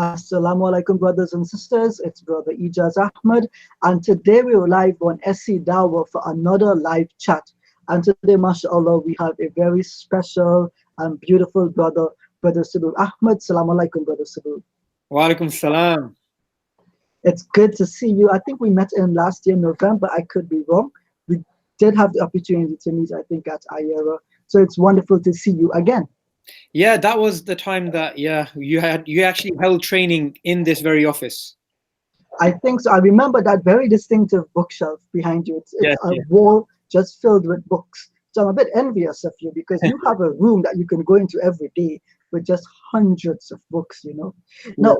Assalamu alaikum, brothers and sisters. It's Brother Ijaz Ahmed, and today we are live on SCDawah for another live chat. And today, mashallah, we have a very special and beautiful brother, Brother Sibu Ahmed. Assalamu alaikum, Brother Sibu. Wa alaikum salam. It's good to see you. I think we met in last year, November. I could be wrong. We did have the opportunity to meet, I think, at Ayera. So it's wonderful to see you again. Yeah, that was the time that you actually held training in this very office. I think so. I remember that very distinctive bookshelf behind you. It's Yes, a wall just filled with books. So I'm a bit envious of you because you have a room that you can go into every day with just hundreds of books, you know. Now,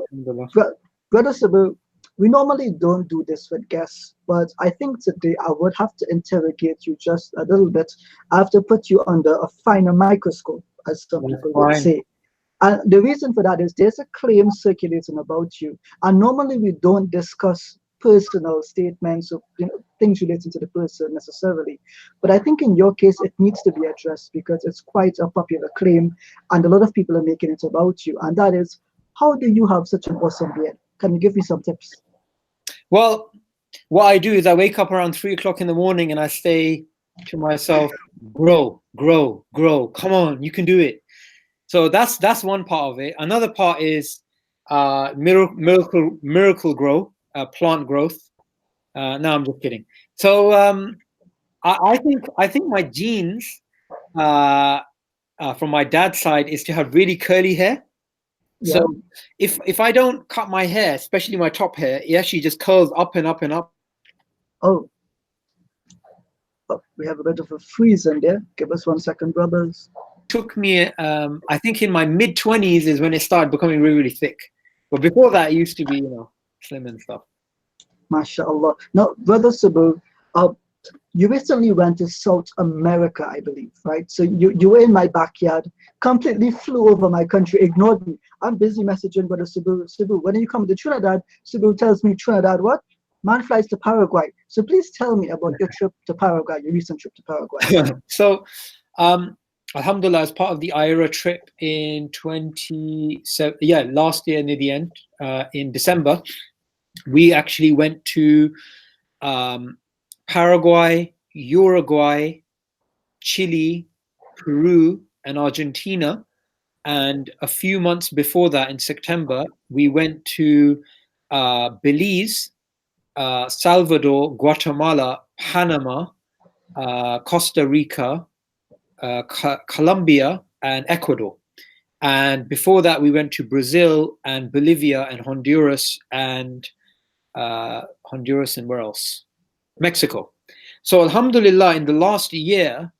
Brother Sabu, we normally don't do this with guests, but I think today I would have to interrogate you just a little bit. I have to put you under a finer microscope, as some people would say. And the reason for that is there's a claim circulating about you. And normally we don't discuss personal statements or things relating to the person necessarily. But I think in your case, it needs to be addressed because it's quite a popular claim and a lot of people are making it about you. And that is, how do you have such an awesome beard? Can you give me some tips? Well, what I do is I wake up around 3 o'clock in the morning and I say to myself, grow, grow, grow. Come on, you can do it. So that's one part of it. Another part is miracle grow, plant growth. No, I'm just kidding. So I think my genes from my dad's side is to have really curly hair. Yeah. So if I don't cut my hair, especially my top hair, it actually just curls up and up and up. Oh, we have a bit of a freeze in there. Give us 1 second, brothers. Took me, I think in my mid-20s is when it started becoming really, really thick. But before that, it used to be, slim and stuff. MashaAllah. Now, Brother Sabu, you recently went to South America, I believe, right? So you were in my backyard, completely flew over my country, ignored me. I'm busy messaging Brother Sabu. Sabu, when are you coming to Trinidad? Sabu tells me, Trinidad what? Man flies to Paraguay. So please tell me about your trip to Paraguay, your recent trip to Paraguay. So, Alhamdulillah, as part of the IRA trip in last year near the end, in December, we actually went to Paraguay, Uruguay, Chile, Peru, and Argentina. And a few months before that, in September, we went to Belize, Salvador, Guatemala, Panama, Costa Rica, Colombia, and Ecuador. And before that, we went to Brazil and Bolivia and Honduras and where else? Mexico. So Alhamdulillah, in the last year,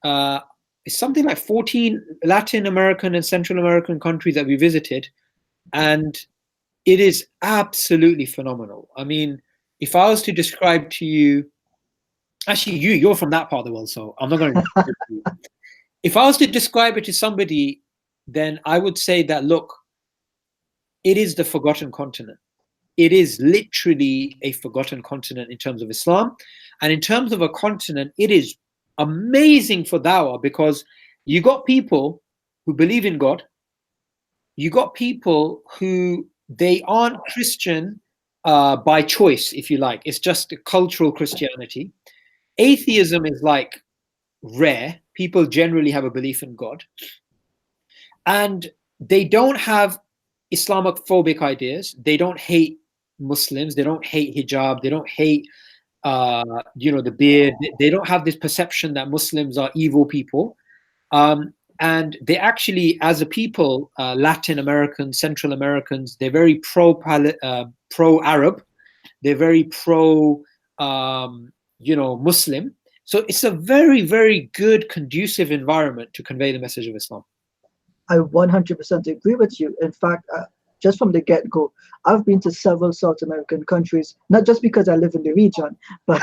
it's something like 14 Latin American and Central American countries that we visited. And it is absolutely phenomenal. I mean, if I was to describe to you, actually, you're from that part of the world, so I'm not going to describe it to you. If I was to describe it to somebody, then I would say that, look, it is the forgotten continent. It is literally a forgotten continent in terms of Islam. And in terms of a continent, it is amazing for dawah because you got people who believe in God. You got people who they aren't Christian by choice, if you like. It's just a cultural Christianity. Atheism is like rare. People generally have a belief in God. And they don't have Islamophobic ideas. They don't hate Muslims. They don't hate hijab. They don't hate, the beard. They don't have this perception that Muslims are evil people. And they actually, as a people, Latin Americans, Central Americans, they're very pro-Arab. They're very Muslim. So it's a very, very good, conducive environment to convey the message of Islam. I 100% agree with you. In fact, just from the get-go, I've been to several South American countries, not just because I live in the region, but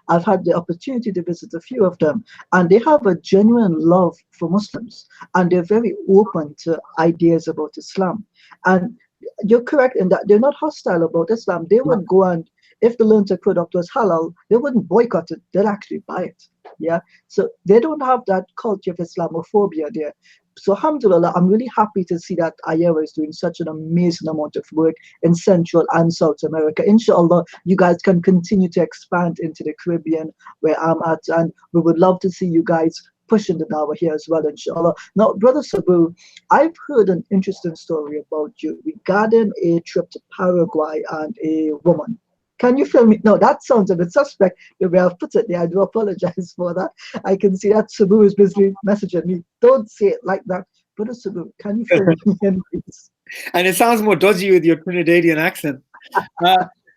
I've had the opportunity to visit a few of them. And they have a genuine love for Muslims. And they're very open to ideas about Islam. And you're correct in that they're not hostile about Islam. They would go and, if the learned product was halal, they wouldn't boycott it. They'll actually buy it. Yeah. So they don't have that culture of Islamophobia there. So alhamdulillah, I'm really happy to see that Ayera is doing such an amazing amount of work in Central and South America. Inshallah, you guys can continue to expand into the Caribbean where I'm at, and we would love to see you guys pushing the dawah here as well, inshallah. Now, Brother Sabu, I've heard an interesting story about you regarding a trip to Paraguay and a woman. Can you fill me? No, that sounds a bit suspect the way I've put it there. I do apologize for that. I can see that Sabu is busy messaging me. Don't say it like that. Brother Sabu, can you fill me in, please? And it sounds more dodgy with your Trinidadian accent.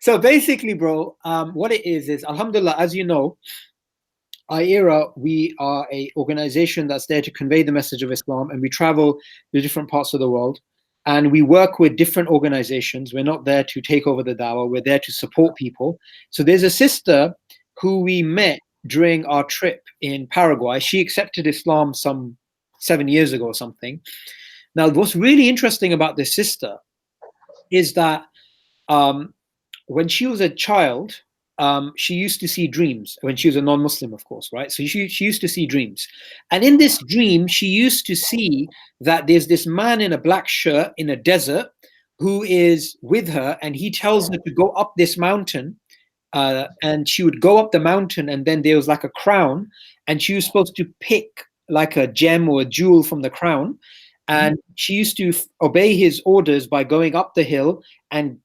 So basically, bro, what it is alhamdulillah, as you know, Ayera, we are a organization that's there to convey the message of Islam, and we travel to different parts of the world, and we work with different organizations. We're not there to take over the dawah, we're there to support people. So there's a sister who we met during our trip in Paraguay. She accepted Islam some 7 years ago or something. Now, what's really interesting about this sister is that when she was a child, she used to see dreams when she was a non-Muslim, of course, right? So she used to see dreams. And in this dream, she used to see that there's this man in a black shirt in a desert who is with her, and he tells her to go up this mountain. And she would go up the mountain, and then there was like a crown, and she was supposed to pick like a gem or a jewel from the crown. And she used to obey his orders by going up the hill and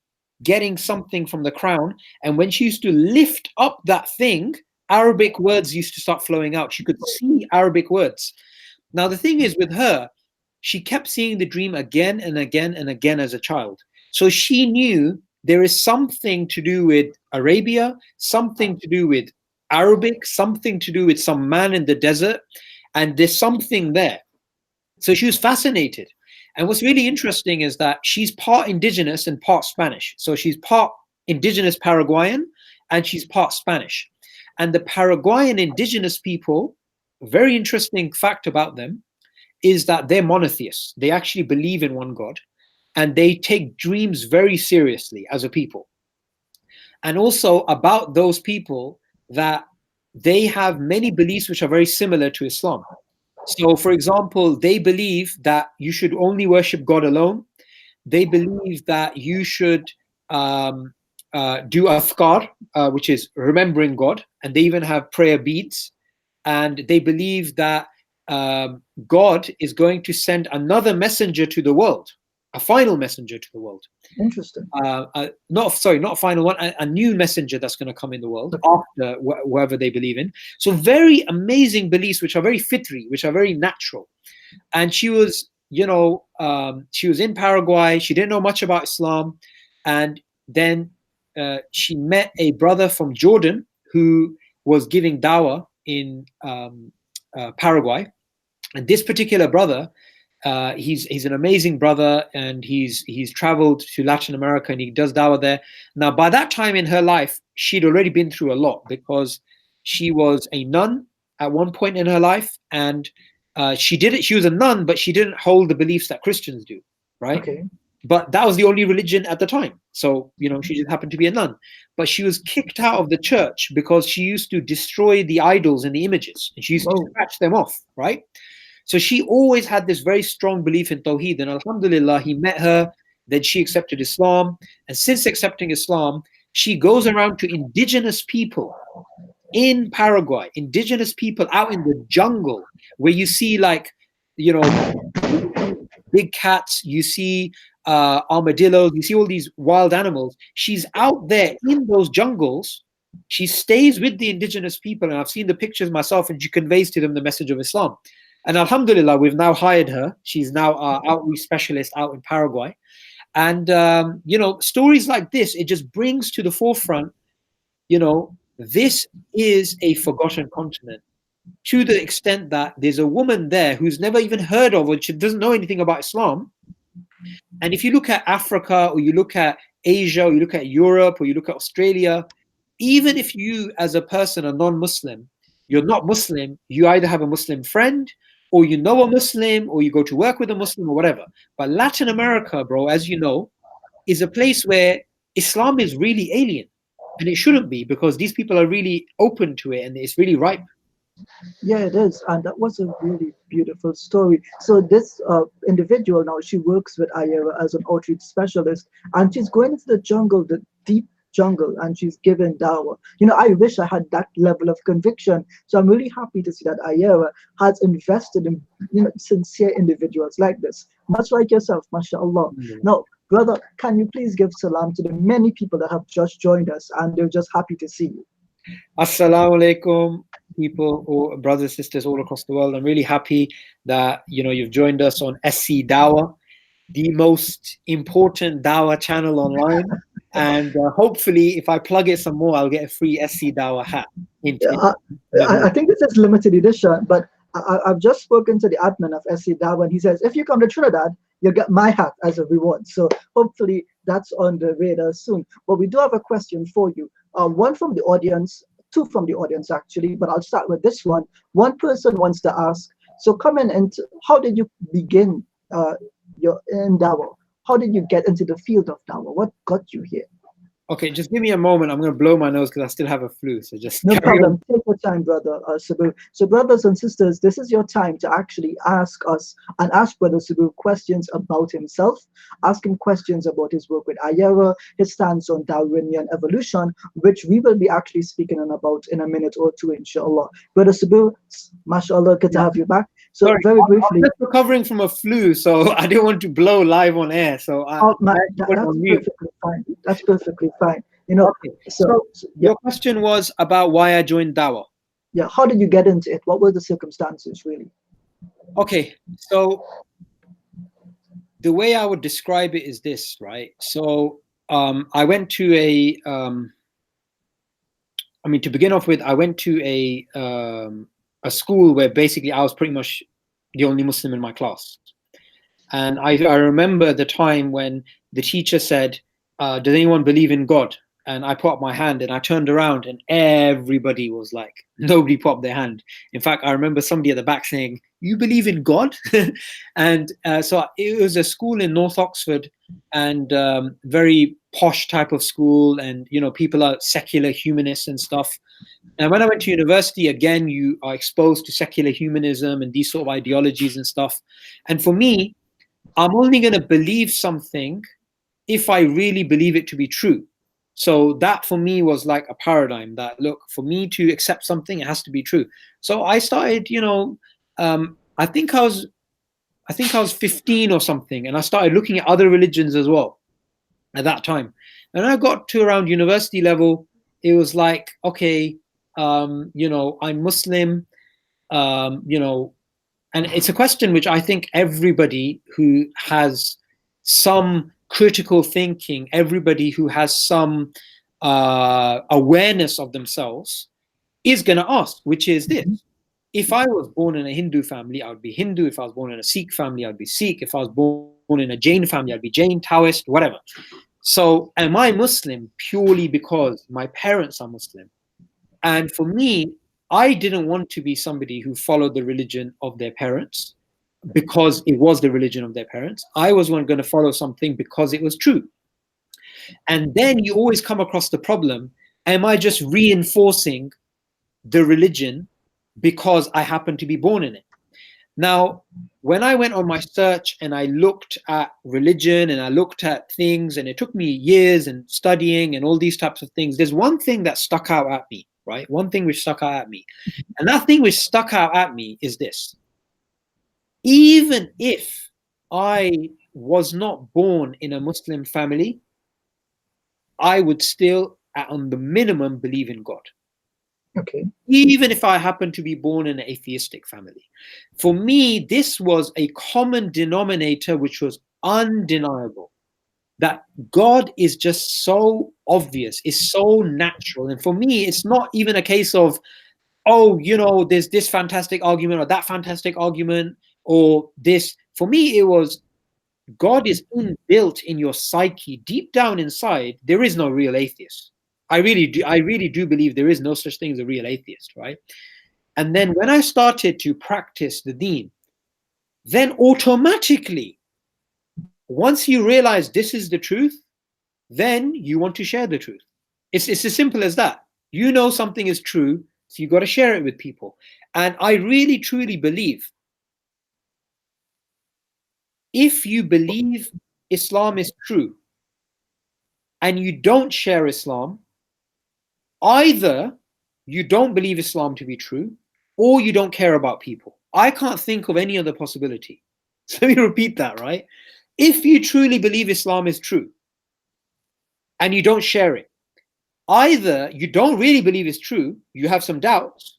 getting something from the crown. And when she used to lift up that thing, Arabic words used to start flowing out. She could see Arabic words. Now, the thing is with her, she kept seeing the dream again and again and again as a child. So she knew there is something to do with Arabia, something to do with Arabic, something to do with some man in the desert, and there's something there. So she was fascinated. And what's really interesting is that she's part indigenous and part Spanish. So she's part indigenous Paraguayan and she's part Spanish. And the Paraguayan indigenous people, a very interesting fact about them is that they're monotheists. They actually believe in one God, and they take dreams very seriously as a people. And also about those people, that they have many beliefs which are very similar to Islam. So, for example, they believe that you should only worship God alone. They believe that you should do afkar, which is remembering God, and they even have prayer beads. And they believe that God is going to send another messenger to the world, a final messenger to the world. Interesting. Not a final one, a new messenger that's going to come in the world after whoever they believe in. So very amazing beliefs, which are very fitri, which are very natural. And she was, she was in Paraguay. She didn't know much about Islam. And then she met a brother from Jordan who was giving dawah in Paraguay. And this particular brother, he's an amazing brother, and he's traveled to Latin America and he does dawah there. Now, by that time in her life, she'd already been through a lot, because she was a nun at one point in her life, and she was a nun, but she didn't hold the beliefs that Christians do, right? Okay. But that was the only religion at the time. So, she just happened to be a nun. But she was kicked out of the church because she used to destroy the idols and the images, and she used to scratch them off, right? So she always had this very strong belief in Tawheed, and alhamdulillah, he met her, then she accepted Islam. And since accepting Islam, she goes around to indigenous people in Paraguay, indigenous people out in the jungle, where you see big cats, you see armadillos, you see all these wild animals. She's out there in those jungles. She stays with the indigenous people, and I've seen the pictures myself, and she conveys to them the message of Islam. And alhamdulillah, we've now hired her. She's now our outreach specialist out in Paraguay. And, stories like this, it just brings to the forefront, this is a forgotten continent, to the extent that there's a woman there who's never even heard of, or she doesn't know anything about Islam. And if you look at Africa, or you look at Asia, or you look at Europe, or you look at Australia, even if you as a person are non-Muslim, you're not Muslim, you either have a Muslim friend, or you know a Muslim, or you go to work with a Muslim, or whatever. But Latin America, bro, as you know, is a place where Islam is really alien. And it shouldn't be, because these people are really open to it, and it's really ripe. Yeah, it is, and that was a really beautiful story. So this individual now, she works with Ayera as an outreach specialist, and she's going into the jungle, the deep jungle, and she's given dawah. I wish I had that level of conviction. So I'm really happy to see that Ayera has invested in sincere individuals like this, much like yourself, mashallah. Now, brother, can you please give salam to the many people that have just joined us, and they're just happy to see you. Assalamu alaikum, people or brothers, sisters all across the world. I'm really happy that you've joined us on SCDawah, the most important Dawah channel online. And hopefully, if I plug it some more, I'll get a free SCDawah hat. I think this is limited edition, but I've just spoken to the admin of SCDawah, and he says if you come to Trinidad, you'll get my hat as a reward. So hopefully that's on the radar soon. But we do have a question for you. One from the audience, two from the audience actually, but I'll start with this one. One person wants to ask, so come in and how did you begin in Dawah? How did you get into the field of Dawah? What got you here? Okay, just give me a moment. I'm going to blow my nose because I still have a flu. So just no problem. Take your time, brother Sabu. So, brothers and sisters, this is your time to actually ask us and ask Brother Sabu questions about himself. Ask him questions about his work with Ayera, his stance on Darwinian evolution, which we will be actually speaking on about in a minute or two, inshallah. Brother Sabu, mashallah, good to have you back. So, sorry, very briefly, I'm just recovering from a flu, so I didn't want to blow live on air. So that's perfectly fine. That's perfectly fine. Okay. So your question was about why I joined Dawah. Yeah, how did you get into it? What were the circumstances, really? Okay, so the way I would describe it is this, right? So I went to to begin off with, I went to a school where basically I was pretty much the only Muslim in my class. And I remember the time when the teacher said, does anyone believe in God? And I put up my hand and I turned around and everybody was like, nobody put up their hand. In fact, I remember somebody at the back saying, you believe in God? And so it was a school in North Oxford and very posh type of school. And, people are secular humanists and stuff. And when I went to university, again, you are exposed to secular humanism and these sort of ideologies and stuff. And for me, I'm only going to believe something if I really believe it to be true. So that for me was like a paradigm that, look, for me to accept something, it has to be true. So I started, I think I was 15 or something, and I started looking at other religions as well at that time. And I got to around university level, it was like, okay, I'm Muslim, and it's a question which I think everybody who has some critical thinking, everybody who has some awareness of themselves is going to ask, which is this. If I was born in a Hindu family, I would be Hindu. If I was born in a Sikh family, I'd be Sikh. If I was born in a Jain family, I'd be Jain, Taoist, whatever. So am I Muslim purely because my parents are Muslim? And for me, I didn't want to be somebody who followed the religion of their parents because it was the religion of their parents. I was going to follow something because it was true. And then you always come across the problem, am I just reinforcing the religion because I happen to be born in it? Now, when I went on my search and I looked at religion and I looked at things, and it took me years and studying and all these types of things, there's one thing that stuck out at me, right? One thing which stuck out at me. And that thing which stuck out at me is this. Even if I was not born in a Muslim family, I would still, on the minimum, believe in God. Okay. Even if I happen to be born in an atheistic family. For me, this was a common denominator which was undeniable. That God is just so obvious, is so natural. And for me, it's not even a case of, oh, there's this fantastic argument or that fantastic argument or this. For me, it was God is inbuilt in your psyche. Deep down inside, there is no real atheist. I really do believe there is no such thing as a real atheist, right? And then when I started to practice the deen, then automatically, once you realize this is the truth, then you want to share the truth. It's as simple as that. You know something is true, So you got to share it with people. And I really, truly believe if you believe Islam is true and you don't share Islam, either you don't believe Islam to be true or you don't care about people. I can't think of any other possibility. So let me repeat that, right? If you truly believe Islam is true and you don't share it, either you don't really believe it's true, you have some doubts,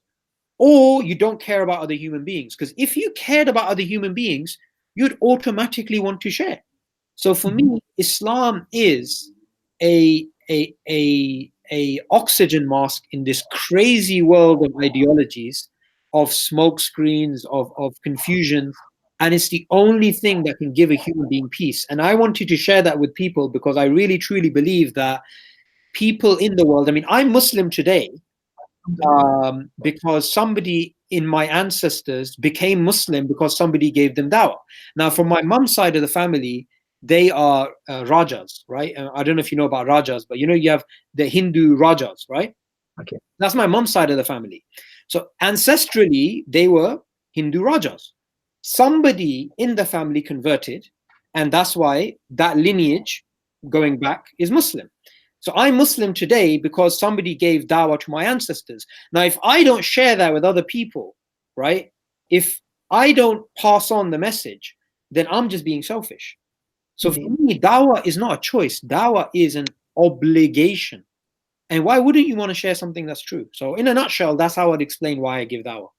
or you don't care about other human beings. Because if you cared about other human beings, you'd automatically want to share. So for me, Islam is a oxygen mask in this crazy world of ideologies, of smoke screens, of confusion, and it's the only thing that can give a human being peace. And I wanted to share that with people because I really truly believe that people in the world, I mean, I'm Muslim today because somebody in my ancestors became Muslim because somebody gave them dawah. Now, from my mum's side of the family, they are Rajas, right? I don't know if you know about Rajas, but you have the Hindu Rajas, right? Okay. That's my mum's side of the family. So ancestrally, they were Hindu Rajas. Somebody in the family converted, and that's why that lineage going back is Muslim. So I'm Muslim today because somebody gave dawah to my ancestors. Now, if I don't share that with other people, right? If I don't pass on the message, then I'm just being selfish. So for me, dawah is not a choice. Dawah is an obligation. And why wouldn't you want to share something that's true? So in a nutshell, that's how I'd explain why I give dawah.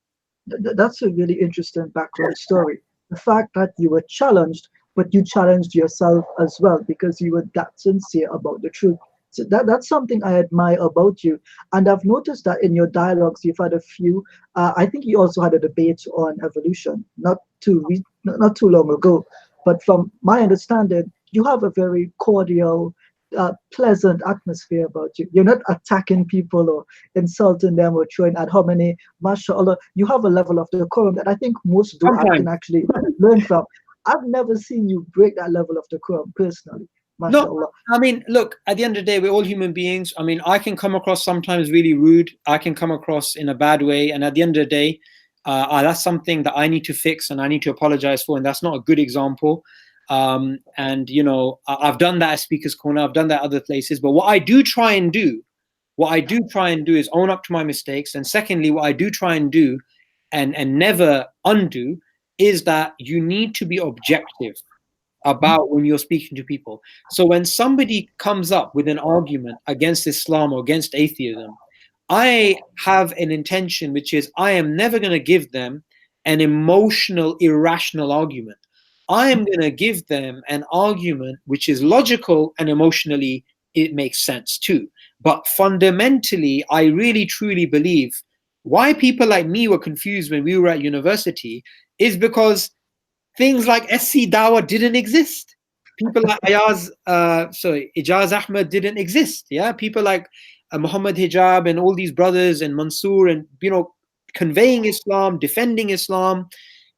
That's a really interesting background story. The fact that you were challenged, but you challenged yourself as well because you were that sincere about the truth. So that's something I admire about you. And I've noticed that in your dialogues, you've had a few. I think you also had a debate on evolution not too long ago. But from my understanding, you have a very cordial, pleasant atmosphere about you. You're not attacking people or insulting them or throwing ad hominem. MashaAllah, you have a level of decorum that I think most du'at can actually learn from. I've never seen you break that level of decorum personally. No, I mean, look, at the end of the day, we're all human beings. I mean, I can come across sometimes really rude. I can come across in a bad way. And at the end of the day, that's something that I need to fix and I need to apologize for. And that's not a good example. And, I've done that at Speaker's Corner. I've done that other places. But what I do try and do is own up to my mistakes. And secondly, what I do try and do and never undo is that you need to be objective about when you're speaking to people. So when somebody comes up with an argument against Islam or against atheism, I have an intention, which is I am never going to give them an emotional, irrational argument. I am going to give them an argument which is logical and emotionally it makes sense too. But fundamentally, I really truly believe why people like me were confused when we were at university is because things like SCDawah didn't exist. People like Ijaz Ahmed didn't exist. Yeah, people like Muhammad Hijab and all these brothers and Mansoor and conveying Islam, defending Islam.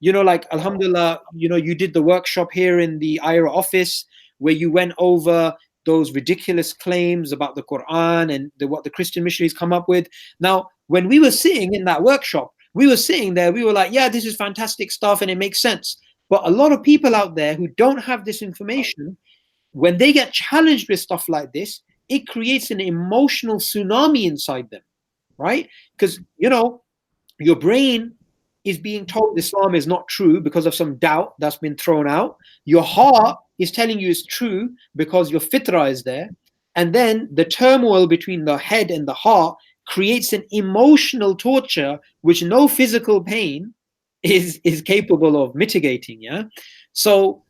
Like Alhamdulillah, you did the workshop here in the IRA office where you went over those ridiculous claims about the Quran and what the Christian missionaries come up with. Now, when we were sitting in that workshop, we were sitting there, we were like, yeah, this is fantastic stuff and it makes sense. But a lot of people out there who don't have this information, when they get challenged with stuff like this, it creates an emotional tsunami inside them, right? Because, your brain is being told Islam is not true because of some doubt that's been thrown out. Your heart is telling you it's true because your fitrah is there. And then the turmoil between the head and the heart creates an emotional torture which no physical pain is capable of mitigating. Yeah. So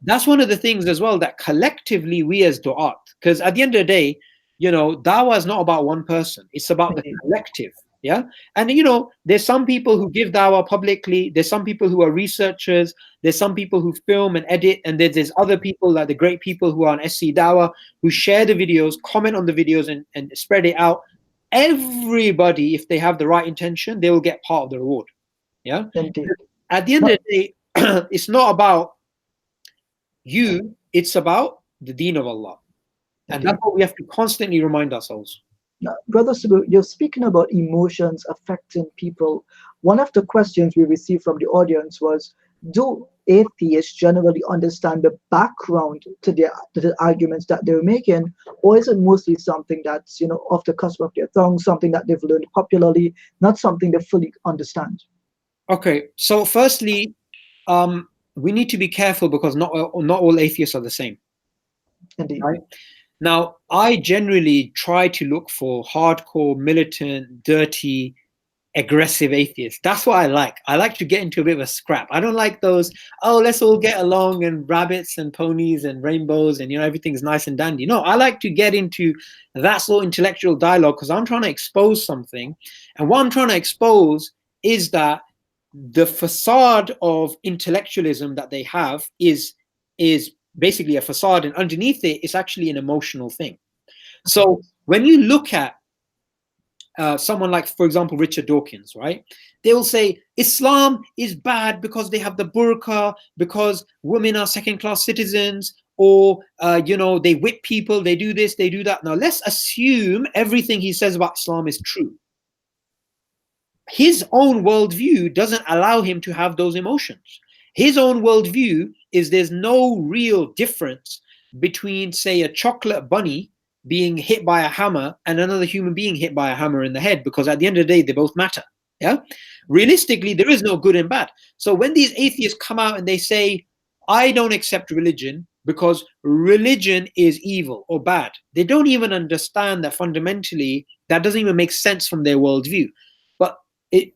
that's one of the things as well that collectively we as du'at, because at the end of the day, dawah is not about one person, it's about the collective. Yeah. And there's some people who give dawah publicly, there's some people who are researchers, there's some people who film and edit, and there's other people like the great people who are on SCDawah who share the videos, comment on the videos and spread it out. Everybody, if they have the right intention, they will get part of the reward. Yeah. Indeed. At the end of the day, it's not about you, it's about the deen of Allah. And that's what we have to constantly remind ourselves. Now, Brother Subbu, you're speaking about emotions affecting people. One of the questions we received from the audience was, do atheists generally understand the background to the arguments that they're making, or is it mostly something that's, off the cusp of their tongue, something that they've learned popularly, not something they fully understand? Okay, so firstly, we need to be careful because not all atheists are the same. Indeed. Right? Now, I generally try to look for hardcore, militant, dirty, aggressive atheists. That's what I like. I like to get into a bit of a scrap. I don't like those, oh, let's all get along and rabbits and ponies and rainbows and everything's nice and dandy. No, I like to get into that sort of intellectual dialogue because I'm trying to expose something. And what I'm trying to expose is that the facade of intellectualism that they have is basically a facade, and underneath it is actually an emotional thing. So when you look at someone like, for example, Richard Dawkins, right? They will say Islam is bad because they have the burqa, because women are second-class citizens, or they whip people, they do this, they do that. Now let's assume everything he says about Islam is true. His own worldview doesn't allow him to have those emotions. His own worldview is there's no real difference between, say, a chocolate bunny being hit by a hammer and another human being hit by a hammer in the head, because at the end of the day, they both matter. Yeah. Realistically, there is no good and bad. So when these atheists come out and they say, I don't accept religion because religion is evil or bad, they don't even understand that fundamentally that doesn't even make sense from their worldview. But it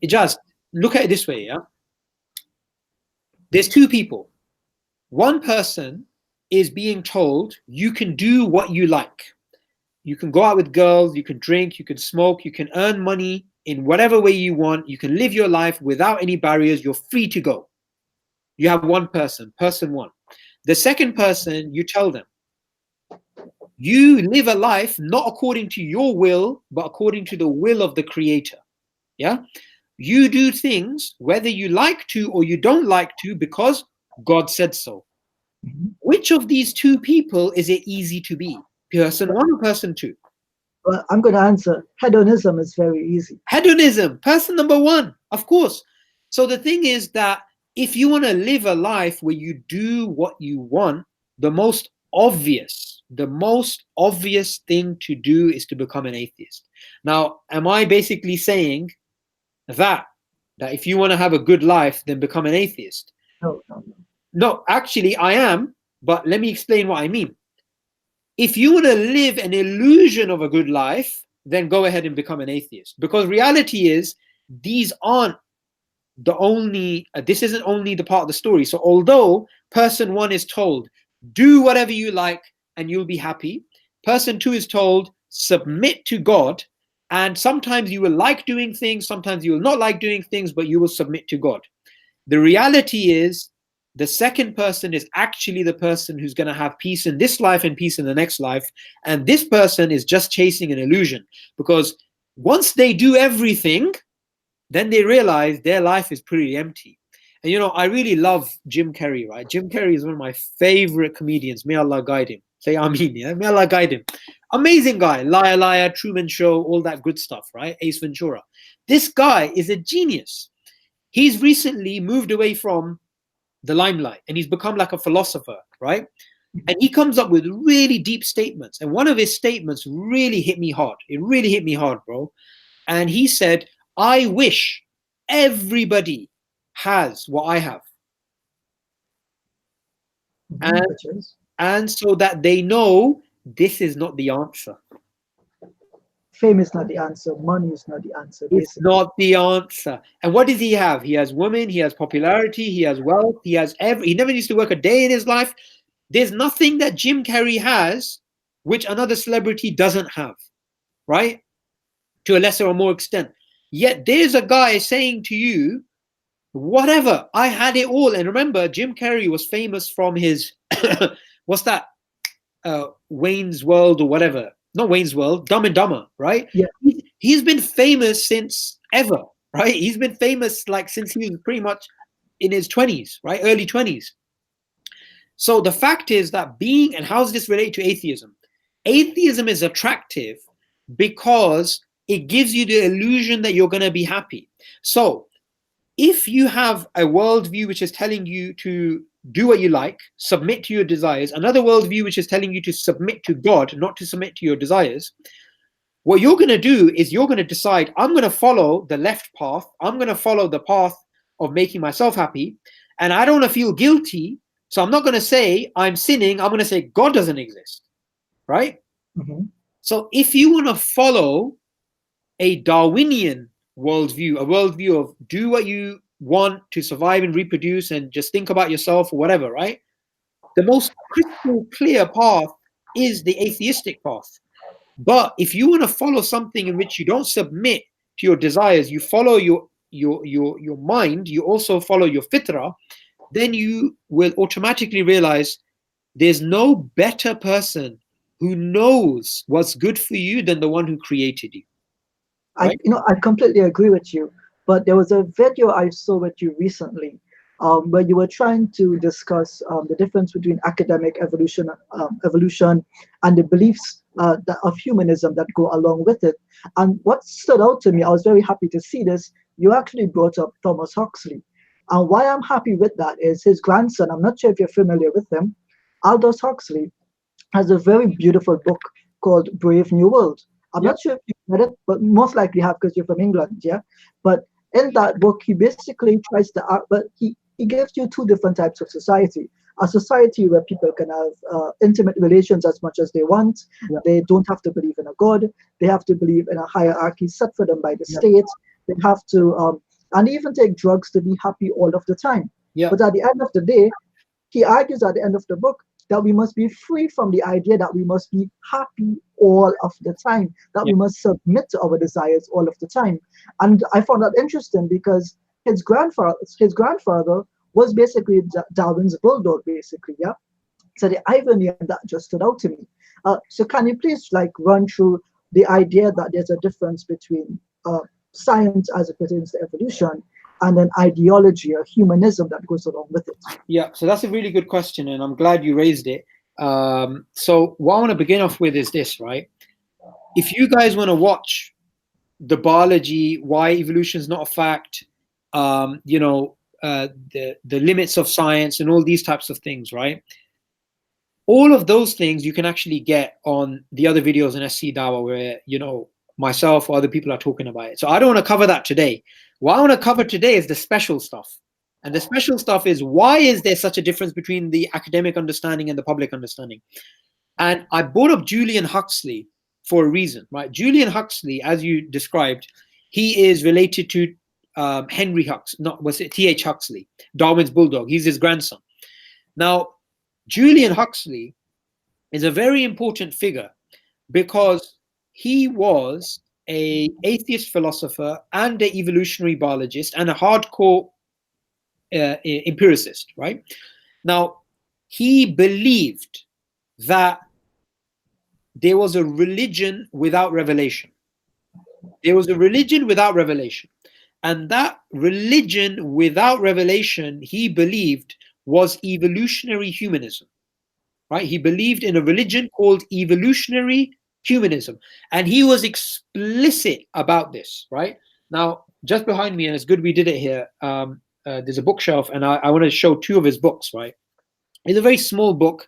just look at it this way. Yeah. There's two people. One person is being told you can do what you like. You can go out with girls, you can drink, you can smoke, you can earn money in whatever way you want. You can live your life without any barriers. You're free to go. You have one person, person one. The second person, you tell them, you live a life not according to your will, but according to the will of the Creator. Yeah? You do things whether you like to or you don't like to because God said so. Mm-hmm. Which of these two people is it easy to be? Person one or person two? Well, I'm going to answer. Hedonism is very easy. Hedonism, person number one, of course. So the thing is that if you want to live a life where you do what you want, the most obvious thing to do is to become an atheist. Now, am I basically saying that if you want to have a good life, then become an atheist? No, actually, I am, but let me explain what I mean. If you want to live an illusion of a good life, then go ahead and become an atheist. Because reality is, these aren't the only, this isn't only the part of the story. So although person one is told, do whatever you like and you'll be happy, person two is told, submit to God, and sometimes you will like doing things, sometimes you will not like doing things, but you will submit to God. The reality is, the second person is actually the person who's going to have peace in this life and peace in the next life. And this person is just chasing an illusion, because once they do everything, then they realize their life is pretty empty. And I really love Jim Carrey, right? Jim Carrey is one of my favorite comedians. May Allah guide him. Say Ameen, yeah? May Allah guide him. Amazing guy. Liar, Liar, Truman Show, all that good stuff, right? Ace Ventura. This guy is a genius. He's recently moved away from the limelight and he's become like a philosopher, right? And he comes up with really deep statements. And one of his statements really hit me hard. It really hit me hard, bro. And he said, I wish everybody has what I have. And so that they know this is not the answer. Fame is not the answer. Money is not the answer. Basically. It's not the answer. And what does he have? He has women, he has popularity, he has wealth, he has he never needs to work a day in his life. There's nothing that Jim Carrey has which another celebrity doesn't have, right? To a lesser or more extent. Yet there's a guy saying to you, whatever, I had it all. And remember, Jim Carrey was famous from his, what's that? Wayne's World or whatever. Not Wayne's World, Dumb and Dumber, right? Yeah. He's been famous since ever, right? He's been famous like since he was pretty much in his 20s, right? Early 20s. So the fact is that and how does this relate to atheism? Atheism is attractive because it gives you the illusion that you're going to be happy. So if you have a worldview which is telling you to do what you like, submit to your desires, another worldview which is telling you to submit to God, not to submit to your desires, what you're going to do is you're going to decide, I'm going to follow the left path, I'm going to follow the path of making myself happy, and I don't want to feel guilty, so I'm not going to say I'm sinning, I'm going to say God doesn't exist, right? Mm-hmm. So if you want to follow a Darwinian worldview, a worldview of do what you want to survive and reproduce and just think about yourself or whatever, right? The most crystal clear path is the atheistic path. But if you want to follow something in which you don't submit to your desires, you follow your mind, you also follow your fitrah, then you will automatically realize there's no better person who knows what's good for you than the one who created you. Right? I completely agree with you. But there was a video I saw with you recently, where you were trying to discuss the difference between academic evolution, and the beliefs of humanism that go along with it. And what stood out to me, I was very happy to see this. You actually brought up Thomas Huxley, and why I'm happy with that is his grandson. I'm not sure if you're familiar with him. Aldous Huxley has a very beautiful book called Brave New World. I'm Yep. not sure if you read it, but most likely have because you're from England, yeah. But in that book, he basically tries to, but he gives you two different types of society. A society where people can have intimate relations as much as they want. Yep. They don't have to believe in a god. They have to believe in a hierarchy set for them by the Yep. state. They have to, and even take drugs to be happy all of the time. Yep. But at the end of the day, he argues at the end of the book that we must be free from the idea that we must be happy all of the time, that we must submit to our desires all of the time. And I found that interesting because his grandfather was basically Darwin's bulldog, basically, yeah. So the irony of that just stood out to me. So can you please run through the idea that there's a difference between science as it pertains to evolution and an ideology or humanism that goes along with it? Yeah, so that's a really good question, and I'm glad you raised it. So what I want to begin off with is this, right? If you guys want to watch the biology, why evolution is not a fact, the limits of science and all these types of things, right? All of those things you can actually get on the other videos in SCDawah where, myself or other people are talking about it. So I don't want to cover that today. What I want to cover today is the special stuff. And the special stuff is, why is there such a difference between the academic understanding and the public understanding? And I brought up Julian Huxley for a reason, right? Julian Huxley, as you described, he is related to Henry Huxley, T.H. Huxley, Darwin's bulldog. He's his grandson. Now, Julian Huxley is a very important figure because he was an atheist philosopher and an evolutionary biologist and a hardcore empiricist, right? Now, he believed that there was a religion without revelation. There was a religion without revelation. And that religion without revelation, he believed, was evolutionary humanism, right? He believed in a religion called evolutionary humanism. And he was explicit about this, right? Now, just behind me, and it's good we did it here, there's a bookshelf, and I want to show two of his books, right? It's a very small book.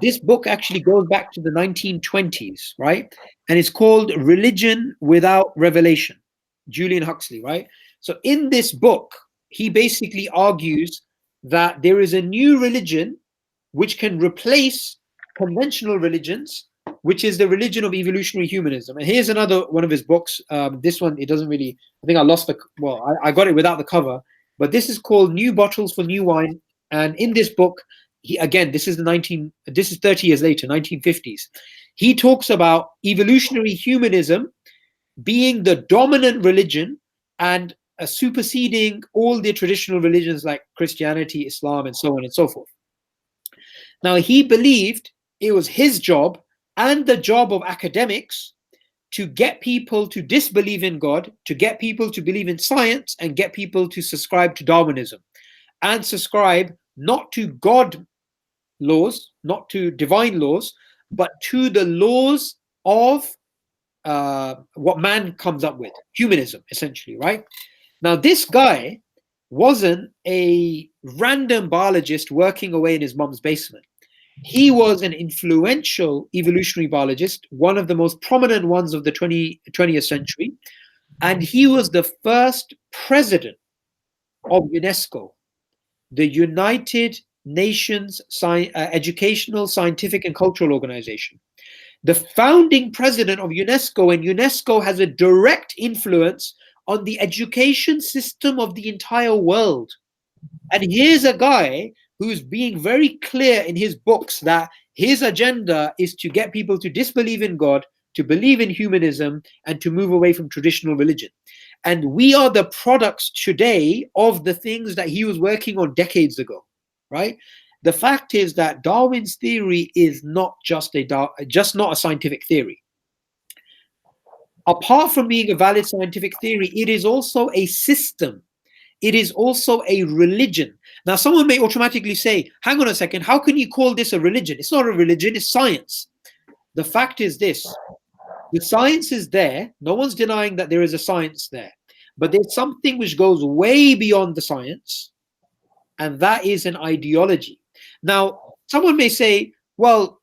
This book actually goes back to the 1920s, right? And it's called Religion Without Revelation, Julian Huxley, right? So in this book, he basically argues that there is a new religion which can replace conventional religions, which is the religion of evolutionary humanism. And here's another one of his books. This one, it doesn't really, I think I lost the, well, I got it without the cover, but this is called New Bottles for New Wine. And in this book, this is 30 years later, 1950s. He talks about evolutionary humanism being the dominant religion and superseding all the traditional religions like Christianity, Islam, and so on and so forth. Now, he believed it was his job and the job of academics to get people to disbelieve in God, to get people to believe in science, and get people to subscribe to Darwinism and subscribe not to God laws, not to divine laws, but to the laws of what man comes up with, humanism, essentially, right? Now, this guy wasn't a random biologist working away in his mom's basement. He was an influential evolutionary biologist, one of the most prominent ones of the 20th century, and he was the first president of UNESCO, the United Nations Educational, Scientific, and Cultural Organization. The founding president of UNESCO, and UNESCO has a direct influence on the education system of the entire world. And here's a guy who's being very clear in his books that his agenda is to get people to disbelieve in God, to believe in humanism, and to move away from traditional religion. And we are the products today of the things that he was working on decades ago, right? The fact is that Darwin's theory is not just not a scientific theory. Apart from being a valid scientific theory, it is also a system. It is also a religion. Now, someone may automatically say, hang on a second, how can you call this a religion? It's not a religion, it's science. The fact is this: the science is there. No one's denying that there is a science there. But there's something which goes way beyond the science, and that is an ideology. Now, someone may say, well,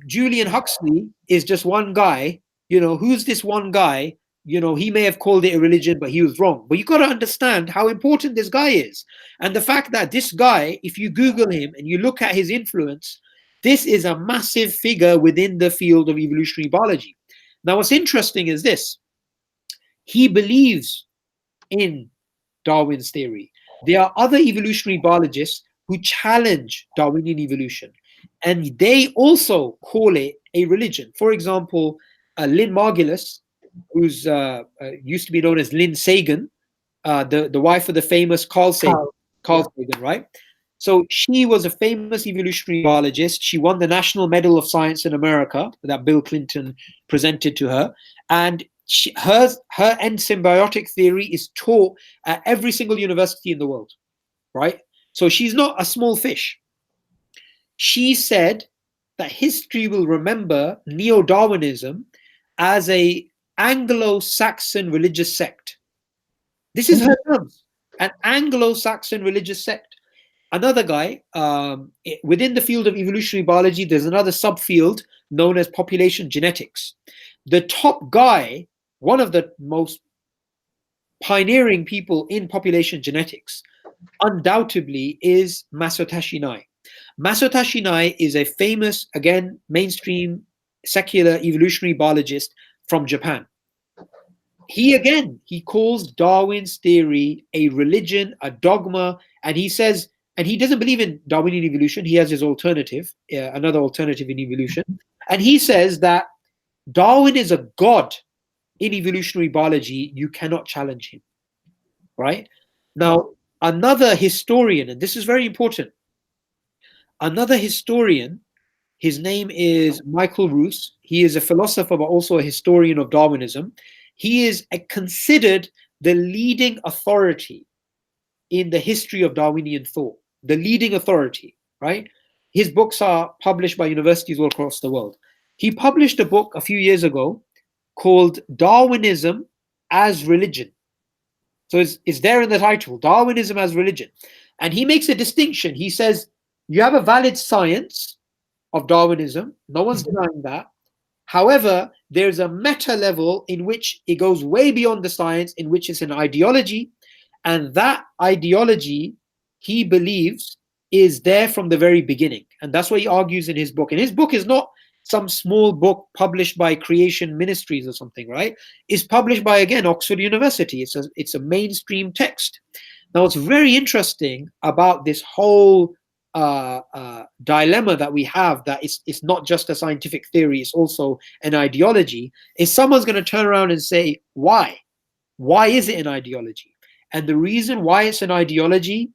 Julian Huxley is just one guy. You know, who's this one guy? You know, he may have called it a religion, but he was wrong. But you got to understand how important this guy is. And the fact that this guy, if you Google him and you look at his influence, this is a massive figure within the field of evolutionary biology. Now, what's interesting is this: he believes in Darwin's theory. There are other evolutionary biologists who challenge Darwinian evolution, and they also call it a religion. For example, Lynn Margulis, who's used to be known as Lynn Sagan, the wife of the famous Carl Sagan, right? So she was a famous evolutionary biologist. She won the National Medal of Science in America that Bill Clinton presented to her. And her end symbiotic theory is taught at every single university in the world, right? So she's not a small fish. She said that history will remember Neo-Darwinism as a Anglo-Saxon religious sect. This is her terms, an Anglo-Saxon religious sect. Another guy, within the field of evolutionary biology, there's another subfield known as population genetics. The top guy, one of the most pioneering people in population genetics, undoubtedly is Masayoshi Nye. Masayoshi Nye is a famous, again, mainstream secular evolutionary biologist from Japan. He calls Darwin's theory a religion, a dogma, and he says, and he doesn't believe in Darwinian evolution. He has his alternative, another alternative in evolution. And he says that Darwin is a god in evolutionary biology. You cannot challenge him, right? Now, another historian, and this is very important, another historian, his name is Michael Ruse. He is a philosopher, but also a historian of Darwinism. He is considered the leading authority in the history of Darwinian thought, the leading authority, right? His books are published by universities all across the world. He published a book a few years ago called Darwinism as Religion. So it's there in the title, Darwinism as Religion. And he makes a distinction. He says, you have a valid science of Darwinism. No one's denying that. However, there's a meta level in which it goes way beyond the science, in which it's an ideology. And that ideology, he believes, is there from the very beginning. And that's what he argues in his book. And his book is not some small book published by Creation Ministries or something, right? It's published by, again, Oxford University. It's a mainstream text. Now, what's very interesting about this whole dilemma that we have, that it's not just a scientific theory, it's also an ideology, is someone's going to turn around and say, why? Why is it an ideology? And the reason why it's an ideology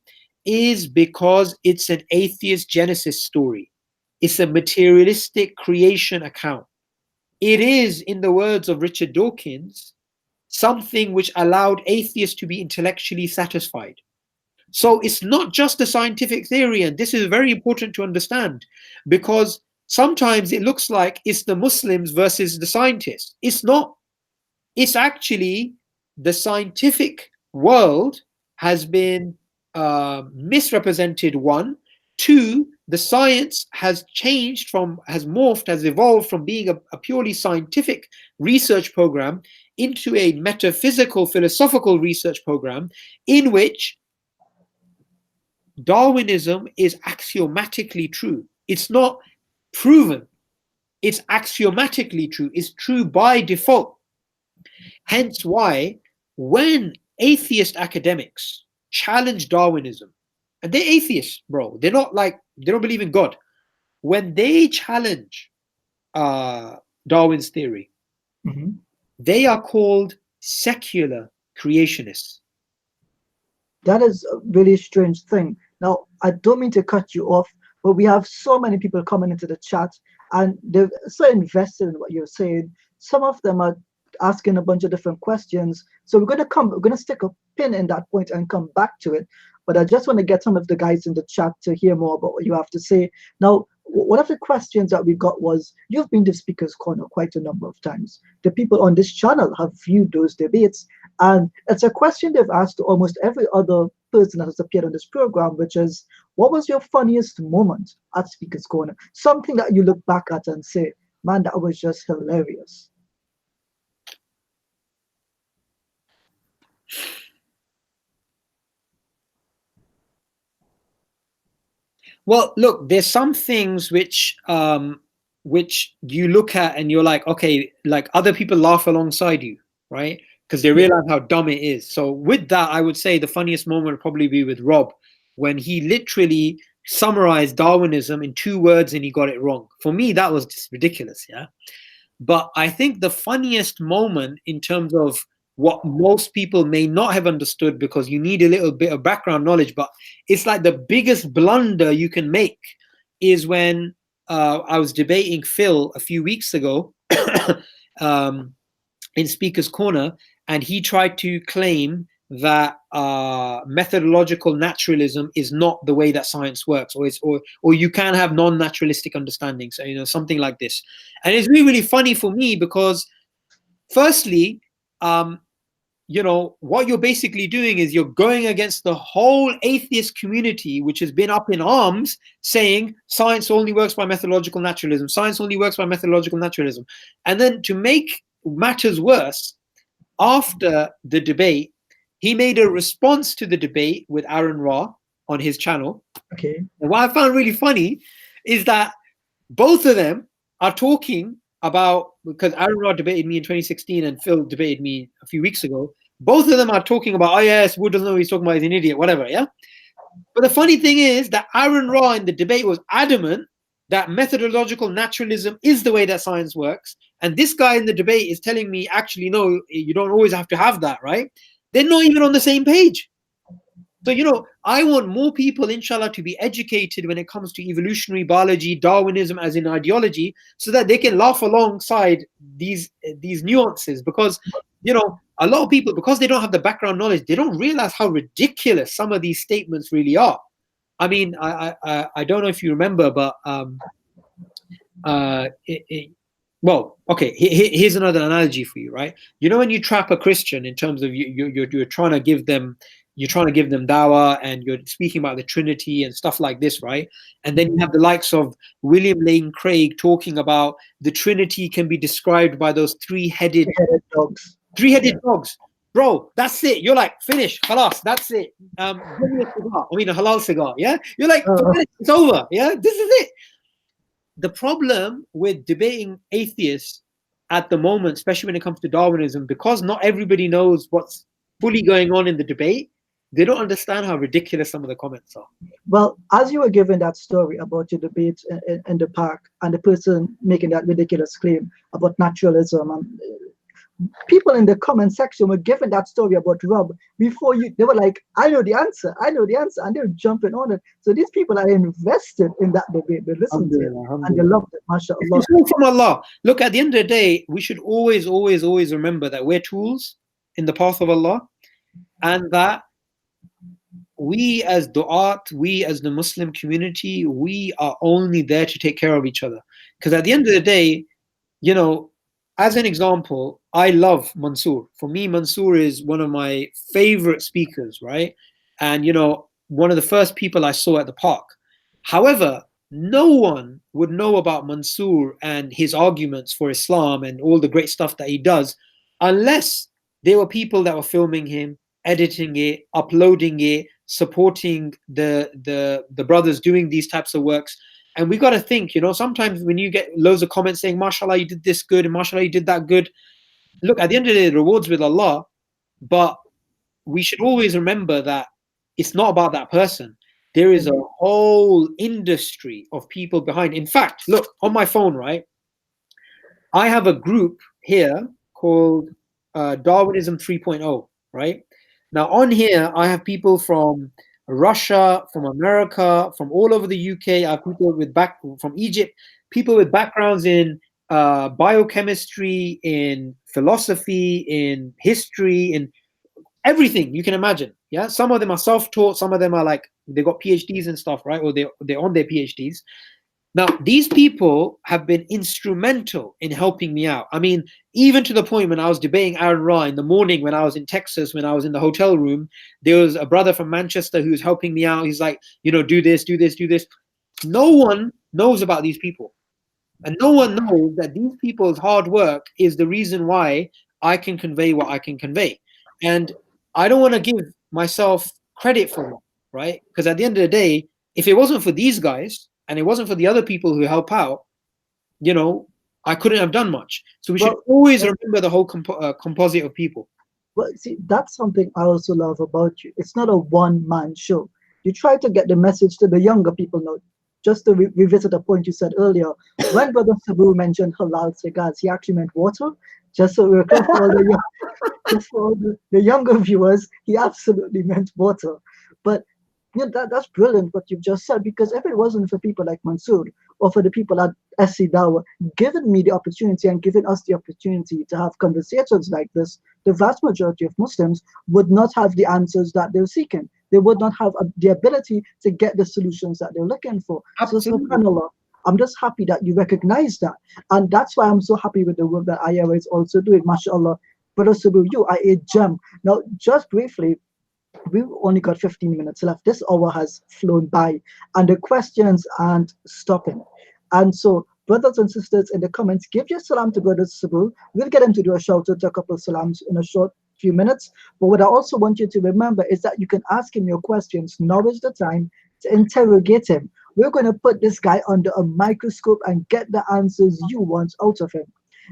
is because it's an atheist Genesis story. It's a materialistic creation account. It is, in the words of Richard Dawkins, something which allowed atheists to be intellectually satisfied. So it's not just a scientific theory, and this is very important to understand, because sometimes it looks like it's the Muslims versus the scientists. It's not. It's actually the scientific world has been misrepresented, one. Two, the science has changed has morphed, has evolved from being a purely scientific research program into a metaphysical, philosophical research program in which Darwinism is axiomatically true. It's not proven. It's axiomatically true. It's true by default. Hence why when atheist academics challenge Darwinism, and they're atheists, bro, they're not like, they don't believe in God. When they challenge Darwin's theory, they are called secular creationists. That is a really strange thing. Now, I don't mean to cut you off, but we have so many people coming into the chat and they're so invested in what you're saying. Some of them are asking a bunch of different questions. So we're going to stick a pin in that point and come back to it. But I just want to get some of the guys in the chat to hear more about what you have to say. Now, one of the questions that we got was, you've been to Speaker's Corner quite a number of times. The people on this channel have viewed those debates, and it's a question they've asked to almost every other person that has appeared on this program, which is, what was your funniest moment at Speaker's Corner? Something that you look back at and say, man, that was just hilarious. Well, look, there's some things which you look at and you're like, okay, like other people laugh alongside you, right? Because they realize how dumb it is. So with that, I would say the funniest moment would probably be with Rob, when he literally summarized Darwinism in 2 words and he got it wrong. For me, that was just ridiculous, yeah? But I think the funniest moment in terms of what most people may not have understood, because you need a little bit of background knowledge, but it's like the biggest blunder you can make is when I was debating Phil a few weeks ago in Speaker's Corner, and he tried to claim that methodological naturalism is not the way that science works, or you can have non-naturalistic understandings, so, you know, something like this. And it's really, really funny for me because, firstly, you know, what you're basically doing is you're going against the whole atheist community, which has been up in arms saying science only works by methodological naturalism. Science only works by methodological naturalism. And then to make matters worse, after the debate, he made a response to the debate with Aaron Ra on his channel. Okay. And what I found really funny is that both of them are talking about, because Aaron Ra debated me in 2016 and Phil debated me a few weeks ago. Both of them are talking about, oh yes, Wood doesn't know what he's talking about, he's an idiot, whatever, yeah? But the funny thing is that Aaron Ra in the debate was adamant that methodological naturalism is the way that science works. And this guy in the debate is telling me, actually, no, you don't always have to have that, right? They're not even on the same page. So, you know, I want more people, inshallah, to be educated when it comes to evolutionary biology, Darwinism as an ideology, so that they can laugh alongside these nuances. Because, you know, a lot of people, because they don't have the background knowledge, they don't realize how ridiculous some of these statements really are. I mean, I don't know if you remember, but well, okay, here's another analogy for you, right? You know, when you trap a Christian in terms of you're trying to give them, dawah, and you're speaking about the Trinity and stuff like this, right? And then you have the likes of William Lane Craig talking about the Trinity can be described by those three-headed dogs. Dogs. Bro, that's it. You're like, finish, halas, that's it. Give me a cigar. I mean, a halal cigar, yeah? You're like, it's over, yeah? This is it. The problem with debating atheists at the moment, especially when it comes to Darwinism, because not everybody knows what's fully going on in the debate, they don't understand how ridiculous some of the comments are. Well, as you were giving that story about your debate in the park and the person making that ridiculous claim about naturalism, people in the comment section were giving that story about Rob before you. They were like, I know the answer, and they're jumping on it. So these people are invested in that debate. They listen to it and they loved it. MashaAllah. It's all from Allah. Look, at the end of the day, we should always remember that we're tools in the path of Allah, and that we as du'at, we as the Muslim community, we are only there to take care of each other. Because at the end of the day, you know, as an example, I love Mansoor. For me, Mansoor is one of my favorite speakers, right? And, you know, one of the first people I saw at the park. However, no one would know about Mansoor and his arguments for Islam and all the great stuff that he does unless there were people that were filming him, editing it, uploading it, supporting the brothers doing these types of works. And we got to think, you know, sometimes when you get loads of comments saying, mashallah, you did this good, and mashallah, you did that good. Look, at the end of the day, the rewards with Allah, but we should always remember that it's not about that person. There is a whole industry of people behind. In fact, look, on my phone, right, I have a group here called Darwinism 3.0, right? Now, on here, I have people from Russia, from America, from all over the UK. I have people with from Egypt, people with backgrounds in biochemistry, in philosophy, in history, in everything you can imagine. Yeah, some of them are self-taught, some of them are like they got PhDs and stuff, right? Or they're on their PhDs. Now, these people have been instrumental in helping me out. I mean, even to the point when I was debating Aaron Ra in the morning when I was in Texas, when I was in the hotel room, there was a brother from Manchester who was helping me out. He's like, you know, do this, do this, do this. No one knows about these people. And no one knows that these people's hard work is the reason why I can convey what I can convey. And I don't want to give myself credit for it, right? Because at the end of the day, if it wasn't for these guys, and it wasn't for the other people who help out, you know, I couldn't have done much. So we should always remember the whole composite of people. Well, see, that's something I also love about you. It's not a one-man show. You try to get the message to the younger people now. Just to revisit a point you said earlier, when Brother Sabu mentioned halal cigars, he actually meant water. Just so we're clear for all the younger viewers, he absolutely meant water. But you know, that's brilliant what you've just said, because if it wasn't for people like Mansoor or for the people at SCDawah giving me the opportunity and giving us the opportunity to have conversations like this, the vast majority of Muslims would not have the answers that they're seeking. They would not have the ability to get the solutions that they're looking for. Absolutely. So subhanAllah, I'm just happy that you recognize that. And that's why I'm so happy with the work that IRA is also doing. MashaAllah. Brother Sabu, you are a gem. Now, just briefly, we've only got 15 minutes left. This hour has flown by and the questions aren't stopping. And so, brothers and sisters in the comments, give your salam to Brother Sabu. We'll get him to do a shout out to a couple of salams in a short few minutes. But what I also want you to remember is that you can ask him your questions. Now is the time to interrogate him. We're going to put this guy under a microscope and get the answers you want out of him.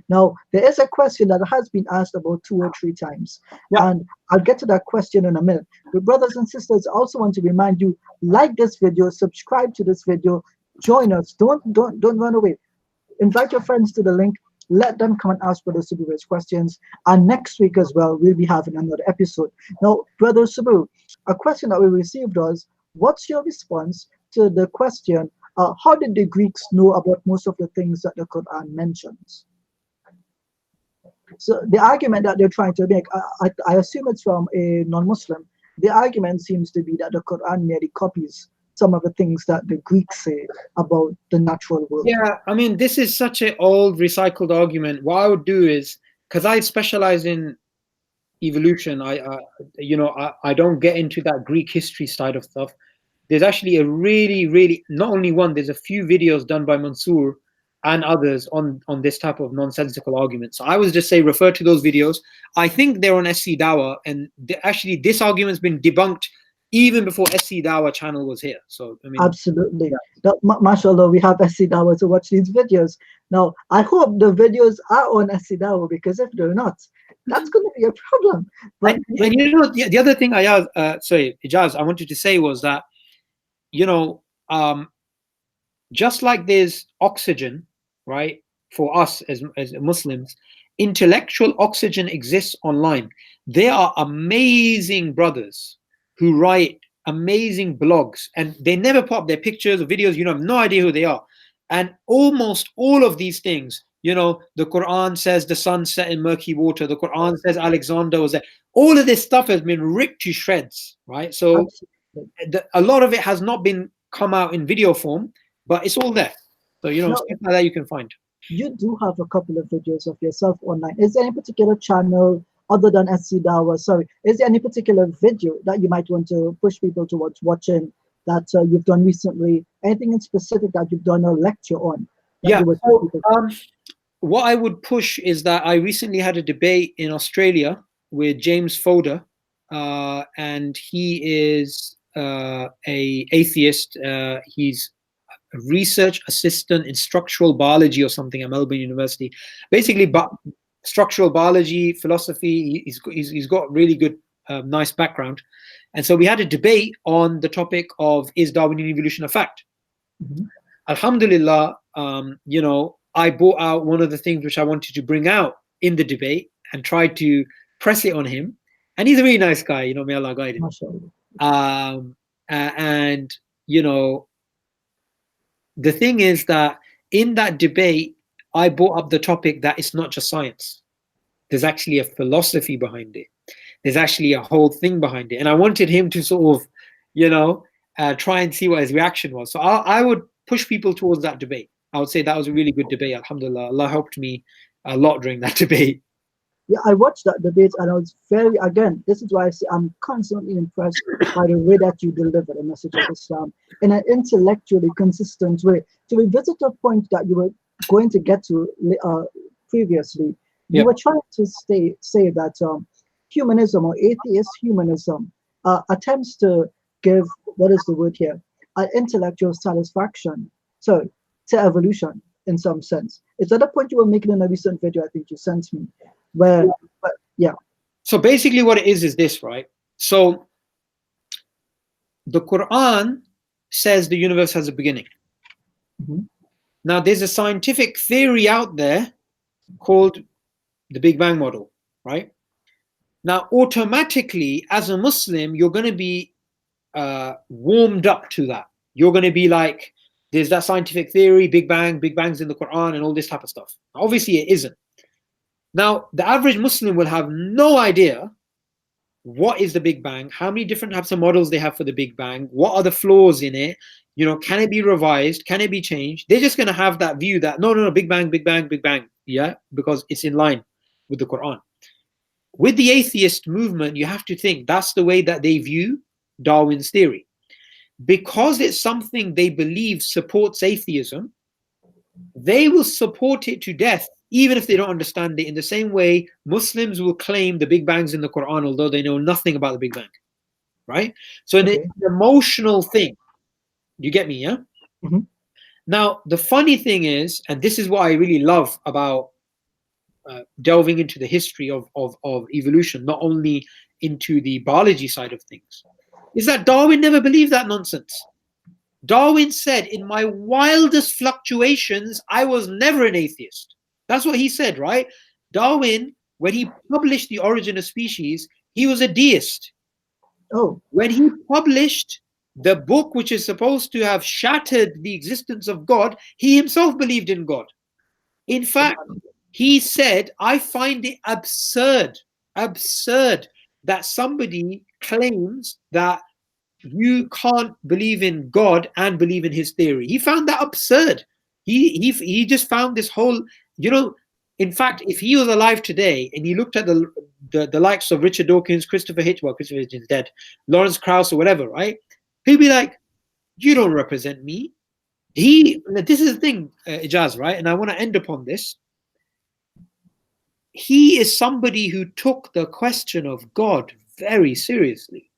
Now, there is a question that has been asked about 2 or 3 times, and I'll get to that question in a minute. But brothers and sisters, I also want to remind you, like this video, subscribe to this video, join us. Don't run away. Invite your friends to the link. Let them come and ask Brother Sabu his questions. And next week as well, we'll be having another episode. Now, Brother Sabu, a question that we received was, what's your response to the question, how did the Greeks know about most of the things that the Quran mentions? So the argument that they're trying to make, I assume it's from a non-Muslim. The argument seems to be that the Quran merely copies some of the things that the Greeks say about the natural world. Yeah, I mean, this is such an old recycled argument. What I would do is, because I specialize in evolution, I don't get into that Greek history side of stuff. There's actually a really, not only one, there's a few videos done by Mansoor and others on this type of nonsensical argument. So I would just say refer to those videos. I think they're on SCDawah, and actually this argument's been debunked even before SCDawah channel was here. So I mean, absolutely. Yeah. Mashallah, we have SCDawah to watch these videos. Now, I hope the videos are on SCDawah, because if they're not, that's going to be a problem. But and you know, the other thing Ijaz, I wanted to say was that, you know, just like there's oxygen, right, for us as Muslims, intellectual oxygen exists online. There are amazing brothers who write amazing blogs, and they never pop their pictures or videos. You know, have no idea who they are. And almost all of these things, you know, the Quran says the sun set in murky water. The Quran says Alexander was there. All of this stuff has been ripped to shreds, right? So a lot of it has not been come out in video form, but it's all there. So stuff like that you can find. You do have a couple of videos of yourself online. Is there any particular channel other than SCDawah? Sorry, is there any particular video that you might want to push people towards watching that you've done recently? Anything in specific that you've done a lecture on? Yeah. What I would push is that I recently had a debate in Australia with James Fodor, and he is a atheist. He's a research assistant in structural biology or something at Melbourne University. Basically, structural biology, philosophy. He's got really good, nice background. And so we had a debate on the topic of, is Darwinian evolution a fact? Mm-hmm. Alhamdulillah, I brought out one of the things which I wanted to bring out in the debate and tried to press it on him. And he's a really nice guy, may Allah guide him. And the thing is that in that debate, I brought up the topic that it's not just science. There's actually a philosophy behind it. There's actually a whole thing behind it. And I wanted him to sort of, try and see what his reaction was. So I would push people towards that debate. I would say that was a really good debate. Alhamdulillah, Allah helped me a lot during that debate. Yeah, I watched that debate and I was this is why I say I'm constantly impressed by the way that you deliver the message of Islam in an intellectually consistent way. To revisit a point that you were going to get to previously, you were trying to say that humanism or atheist humanism attempts to give, what is the word here, an intellectual satisfaction to evolution in some sense. Is that a point you were making in a recent video I think you sent me? So basically what it is this, right? So the Quran says the universe has a beginning. Mm-hmm. Now there's a scientific theory out there called the Big Bang model, right? Now automatically as a Muslim, you're going to be warmed up to that. You're going to be like, there's that scientific theory, Big Bang's in the Quran and all this type of stuff. Obviously it isn't. Now, the average Muslim will have no idea what is the Big Bang, how many different types of models they have for the Big Bang, what are the flaws in it, can it be revised, can it be changed? They're just going to have that view that, no, Big Bang, yeah, because it's in line with the Quran. With the atheist movement, you have to think that's the way that they view Darwin's theory. Because it's something they believe supports atheism, they will support it to death, even if they don't understand it, in the same way Muslims will claim the Big Bang's in the Quran, although they know nothing about the Big Bang, right? So it's an emotional thing. You get me, yeah? Mm-hmm. Now, the funny thing is, and this is what I really love about delving into the history of evolution, not only into the biology side of things, is that Darwin never believed that nonsense. Darwin said, in my wildest fluctuations, I was never an atheist. That's what he said, right? Darwin, when he published The Origin of Species, he was a deist. Oh. When he published the book which is supposed to have shattered the existence of God, he himself believed in God. In fact, he said, I find it absurd that somebody claims that you can't believe in God and believe in his theory. He found that absurd. He just found this whole, in fact, if he was alive today and he looked at the likes of Richard Dawkins, Christopher Hitchens is dead, Lawrence Krauss or whatever, right? He'd be like, you don't represent me. This is the thing, Ijaz, right? And I want to end upon this. He is somebody who took the question of God very seriously.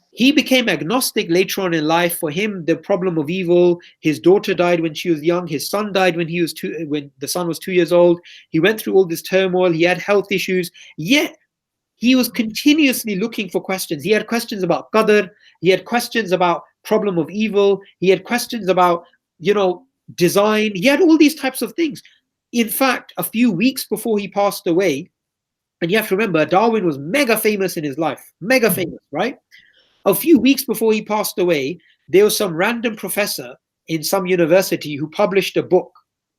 He became agnostic later on in life. For him, the problem of evil, his daughter died when she was young, his son died when the son was 2 years old. He went through all this turmoil, he had health issues, yet he was continuously looking for questions. He had questions about qadr, he had questions about problem of evil, he had questions about, design, he had all these types of things. In fact, a few weeks before he passed away, and you have to remember, Darwin was mega famous in his life, mega famous, right? A few weeks before he passed away, there was some random professor in some university who published a book,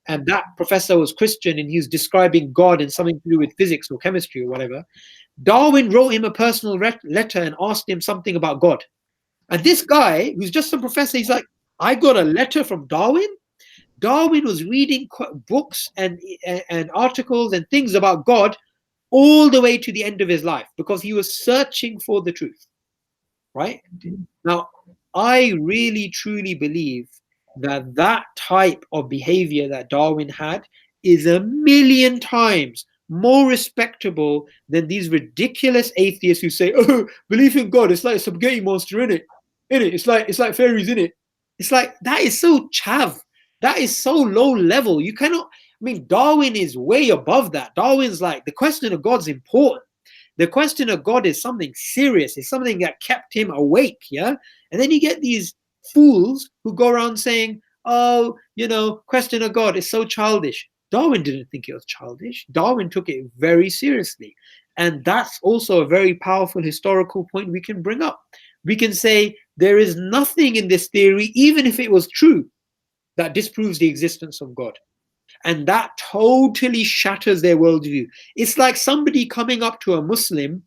and that professor was Christian, and he was describing God and something to do with physics or chemistry or whatever. Darwin wrote him a personal letter and asked him something about God. And this guy, who's just some professor, he's like, I got a letter from Darwin. Darwin was reading books and articles and things about God all the way to the end of his life because he was searching for the truth, right? Now, I really, truly believe that that type of behavior that Darwin had is a million times more respectable than these ridiculous atheists who say, "Oh, belief in God, it's like a spaghetti monster in it. It's like fairies in it." It's like that is so chav. That is so low level. You cannot. I mean, Darwin is way above that. Darwin's like the question of God's important. The question of God is something serious. It's something that kept him awake. Yeah, and then you get these fools who go around saying, "Oh, question of God is so childish." Darwin didn't think it was childish. Darwin took it very seriously. And that's also a very powerful historical point we can bring up. We can say there is nothing in this theory, even if it was true, that disproves the existence of God. And that totally shatters their worldview. It's like somebody coming up to a Muslim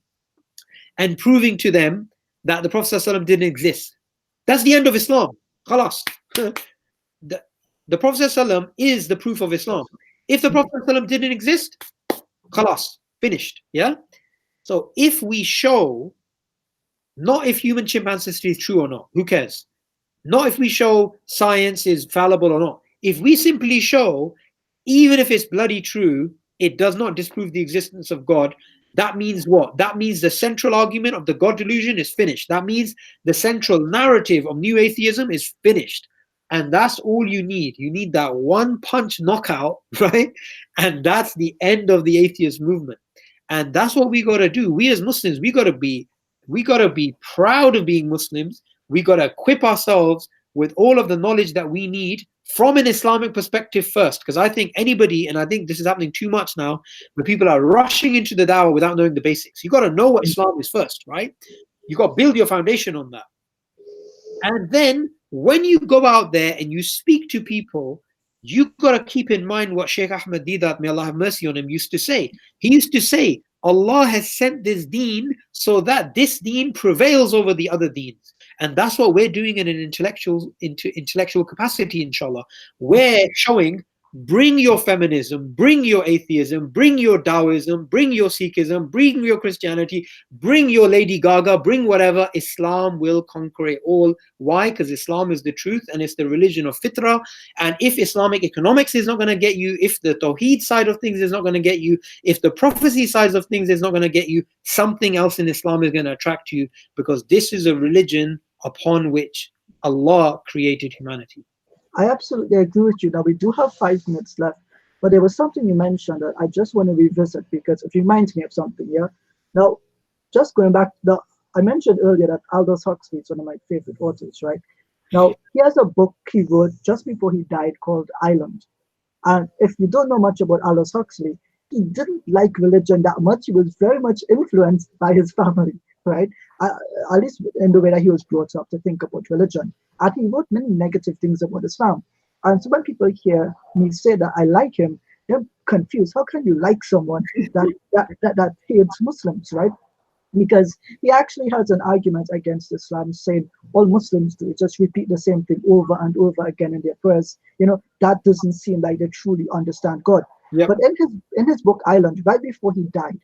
and proving to them that the Prophet ﷺ didn't exist. That's the end of Islam. Khalas. The Prophet ﷺ is the proof of Islam. If the Prophet ﷺ didn't exist, khalas, finished. Yeah? So if we show, not if human chimpanzee ancestry is true or not, who cares? Not if we show science is fallible or not. If we simply show, even if it's bloody true, it does not disprove the existence of God, that means what? That means the central argument of the God delusion is finished. That means the central narrative of new atheism is finished. And that's all you need. You need that one punch knockout, right? And that's the end of the atheist movement. And that's what we got to do. We as Muslims, we got to be proud of being Muslims. We got to equip ourselves with all of the knowledge that we need from an Islamic perspective first. Because I think anybody, and I think this is happening too much now, where people are rushing into the dawah without knowing the basics. You got to know what Islam is first, right? You got to build your foundation on that. And then when you go out there and you speak to people, you got to keep in mind what Sheikh Ahmed Didat, may Allah have mercy on him, used to say. He used to say, Allah has sent this deen so that this deen prevails over the other deens. And that's what we're doing in an intellectual capacity, inshallah. We're showing, bring your feminism, bring your atheism, bring your Taoism, bring your Sikhism, bring your Christianity, bring your Lady Gaga, bring whatever. Islam will conquer it all. Why? Because Islam is the truth and it's the religion of fitrah. And if Islamic economics is not going to get you, if the Tawheed side of things is not going to get you, if the prophecy side of things is not going to get you, something else in Islam is going to attract you, because this is a religion upon which Allah created humanity. I absolutely agree with you. Now, we do have 5 minutes left, but there was something you mentioned that I just want to revisit because it reminds me of something, yeah? Now, just going back, I mentioned earlier that Aldous Huxley is one of my favorite authors, right? Now, he has a book he wrote just before he died called Island. And if you don't know much about Aldous Huxley, he didn't like religion that much. He was very much influenced by his family, right? At least in the way that he was brought up to think about religion. And he wrote many negative things about Islam. And so when people hear me say that I like him, they're confused. How can you like someone that hates Muslims, right? Because he actually has an argument against Islam, saying all Muslims do just repeat the same thing over and over again in their prayers. That doesn't seem like they truly understand God. Yep. But in his book Island, right before he died,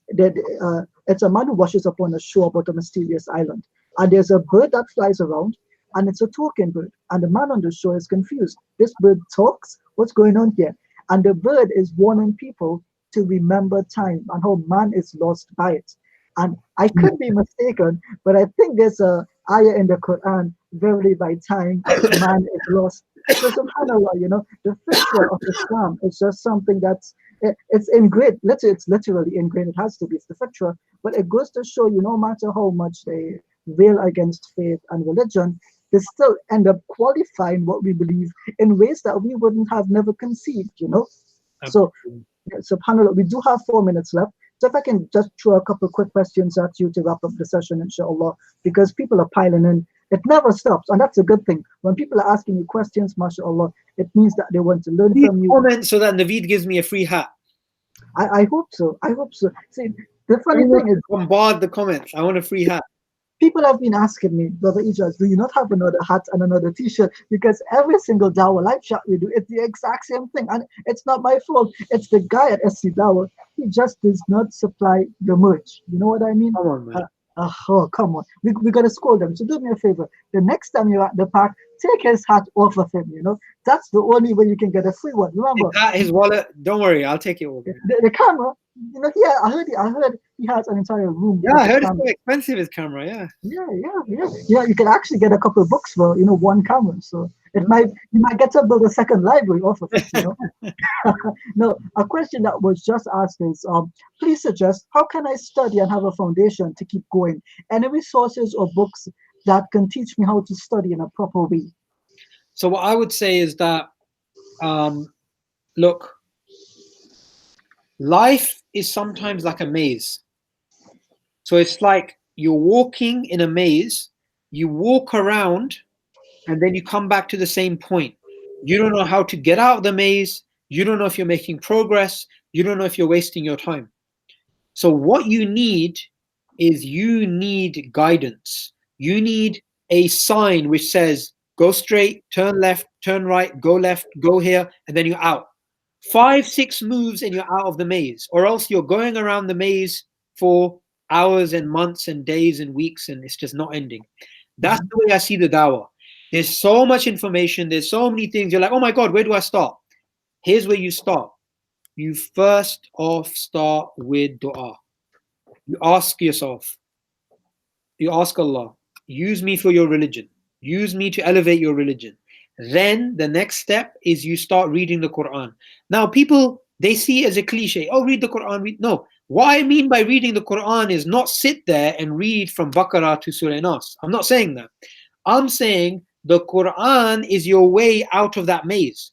it's a man who washes up on a shore about a mysterious island, and there's a bird that flies around, and it's a talking bird, and the man on the shore is confused. This bird talks. What's going on here? And the bird is warning people to remember time and how man is lost by it. And I could be mistaken, but I think there's a ayah in the Quran, verily by time man is lost. So subhanAllah, the fitrah of Islam is just something that's it's ingrained. It's literally ingrained. It has to be. It's the fitrah. But it goes to show you, no matter how much they rail against faith and religion, they still end up qualifying what we believe in ways that we wouldn't have never conceived, So, subhanAllah, we do have 4 minutes left. So if I can just throw a couple of quick questions at you to wrap up the session, inshallah, because people are piling in. It never stops, and that's a good thing. When people are asking you questions, mashallah, it means that they want to learn from you. Comment so that Naveed gives me a free hat. I hope so. I hope so. See, the funny thing is, bombard the comments. I want a free hat. People have been asking me, Brother Ijaz, do you not have another hat and another t-shirt? Because every single Dawah.Live.Chat we do, it's the exact same thing. And it's not my fault. It's the guy at SCDawah. He just does not supply the merch. You know what I mean? Come on, man. Oh, come on. We got to scold them. So do me a favor. The next time you're at the park, take his hat off of him, you know? That's the only way you can get a free one. Remember? His wallet, don't worry, I'll take it over. The camera, you know, yeah, I heard he has an entire room. Yeah, I heard it's so expensive, his camera, yeah. Yeah, you can actually get a couple of books for, you know, one camera. So you might get to build a second library off of it, you know. No, a question that was just asked is, please suggest how can I study and have a foundation to keep going? Any resources or books that can teach me how to study in a proper way? So what I would say is that, look, life is sometimes like a maze. So it's like you're walking in a maze, you walk around, and then you come back to the same point. You don't know how to get out of the maze. You don't know if you're making progress. You don't know if you're wasting your time. So what you need is you need guidance. You need a sign which says, go straight, turn left, turn right, go left, go here, and then you're out. 5, 6 moves and you're out of the maze, or else you're going around the maze for hours and months and days and weeks, and it's just not ending. That's the way I see the dawah. There's so much information, there's so many things. You're like, oh my God, where do I start? Here's where you start. You first off start with dua. You ask yourself, you ask Allah, use me for your religion. Use me to elevate your religion. Then the next step is you start reading the Quran. Now people, they see it as a cliche. Oh, read the Quran. No. What I mean by reading the Quran is not sit there and read from Baqarah to Surah Nas. I'm not saying that. I'm saying the Quran is your way out of that maze.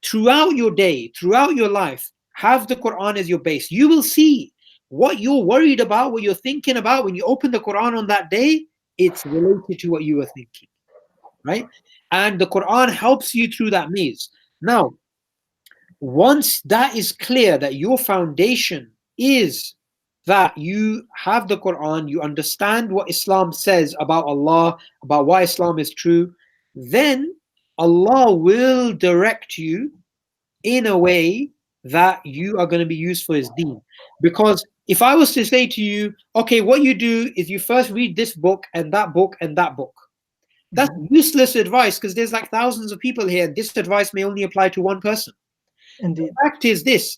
Throughout your day, throughout your life, have the Quran as your base. You will see what you're worried about, what you're thinking about when you open the Quran on that day, it's related to what you were thinking, right? And the Quran helps you through that maze. Now, once that is clear, that your foundation is that you have the Quran, you understand what Islam says about Allah, about why Islam is true, then Allah will direct you in a way that you are going to be used for His deen. Because if I was to say to you, okay, what you do is you first read this book and that book and that book, that's useless advice, because there's like thousands of people here. This advice may only apply to one person. Indeed. The fact is this,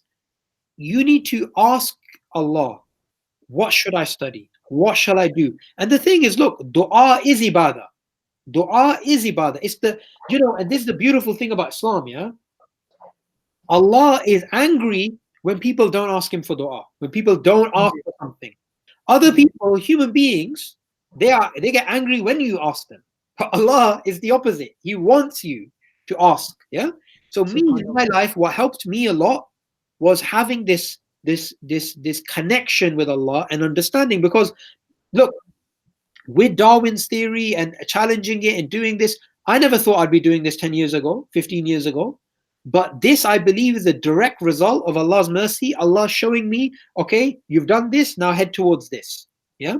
you need to ask Allah, what should I study? What shall I do? And the thing is, look, dua is ibadah. Dua is ibadah. It's the, you know, and this is the beautiful thing about Islam, yeah? Allah is angry when people don't ask Him for dua, when people don't ask for something. Other people, human beings, they get angry when you ask them. But Allah is the opposite. He wants you to ask. Yeah. So me in my life, what helped me a lot was having this connection with Allah and understanding. Because look, with Darwin's theory and challenging it and doing this, I never thought I'd be doing this 10 years ago, 15 years ago. But this, I believe, is a direct result of Allah's mercy. Allah showing me, okay, you've done this, now head towards this. Yeah.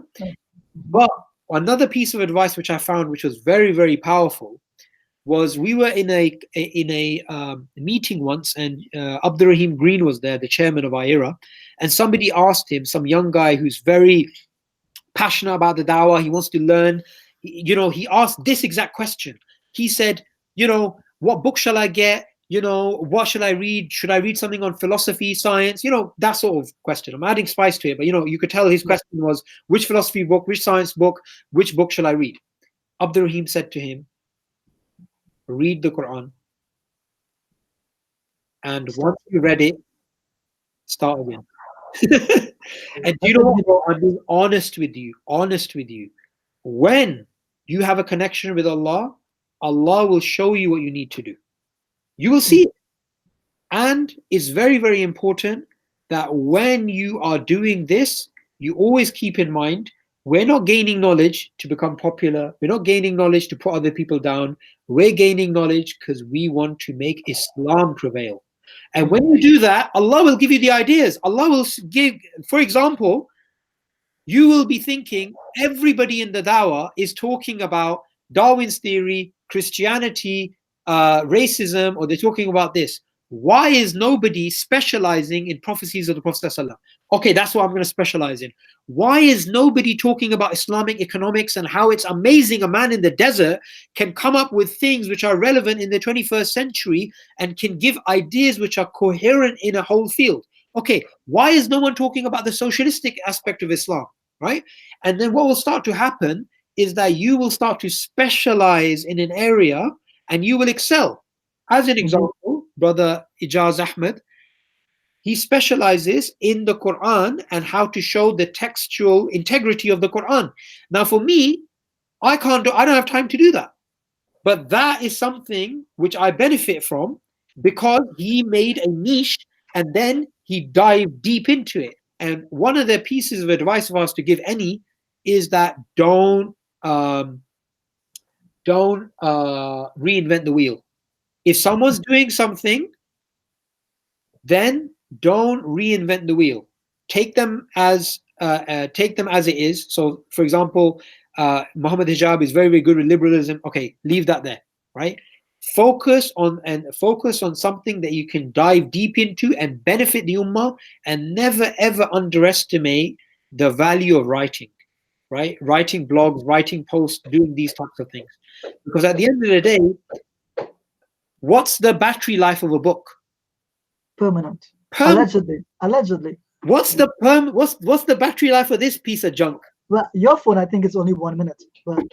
But another piece of advice which I found, which was very, very powerful, was we were in a meeting once, and Abdul Rahim Green was there, the chairman of our era, and somebody asked him, some young guy who's very passionate about the dawah, he wants to learn, you know, he asked this exact question. He said, you know, what book shall I get? You know, what should I read? Should I read something on philosophy, science? You know, that sort of question. I'm adding spice to it, but you know, you could tell his question was, which philosophy book, which science book, which book shall I read? Abdul Rahim said to him, read the Quran. And once you read it, start again. And do you know what, bro? I'm being honest with you. When you have a connection with Allah, Allah will show you what you need to do. You will see it. And it's very, very important that when you are doing this, you always keep in mind, we're not gaining knowledge to become popular. We're not gaining knowledge to put other people down. We're gaining knowledge because we want to make Islam prevail. And when you do that, Allah will give you the ideas. Allah will give, for example, you will be thinking everybody in the Dawah is talking about Darwin's theory, Christianity, racism, or they're talking about this. Why is nobody specializing in prophecies of the Prophet ﷺ? Okay, that's what I'm going to specialize in. Why is nobody talking about Islamic economics and how it's amazing a man in the desert can come up with things which are relevant in the 21st century and can give ideas which are coherent in a whole field? Okay, why is no one talking about the socialistic aspect of Islam, right? And then what will start to happen is that you will start to specialize in an area and you will excel. As an example, Brother Ijaz Ahmed, he specializes in the Quran and how to show the textual integrity of the Quran. Now, for me, I don't have time to do that. But that is something which I benefit from because he made a niche and then he dived deep into it. And one of the pieces of advice of ours to give any is that don't reinvent the wheel. If someone's doing something, then don't reinvent the wheel. Take them as it is. So, for example, Muhammad Hijab is very, very good with liberalism. Okay, leave that there, right? Focus on something that you can dive deep into and benefit the ummah, and never ever underestimate the value of writing, right? Writing blogs, writing posts, doing these types of things. Because at the end of the day, what's the battery life of a book? Permanent. Allegedly. What's the battery life of this piece of junk? Well, your phone, I think, is only 1 minute. But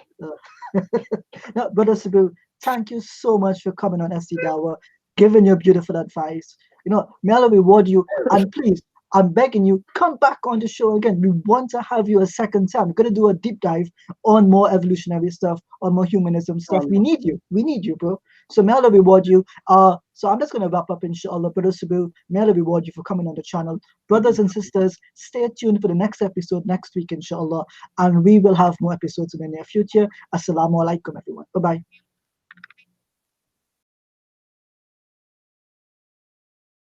no, Brother Sabu, thank you so much for coming on SCDawah, giving your beautiful advice. May Allah reward you. And please, I'm begging you, come back on the show again. We want to have you a second time. We're going to do a deep dive on more evolutionary stuff, on more humanism stuff. We need you, bro. So may Allah reward you. So I'm just going to wrap up, inshallah. Brother Sabu, may Allah reward you for coming on the channel. Brothers and sisters, stay tuned for the next episode next week, inshallah. And we will have more episodes in the near future. Assalamu alaikum, everyone. Bye-bye.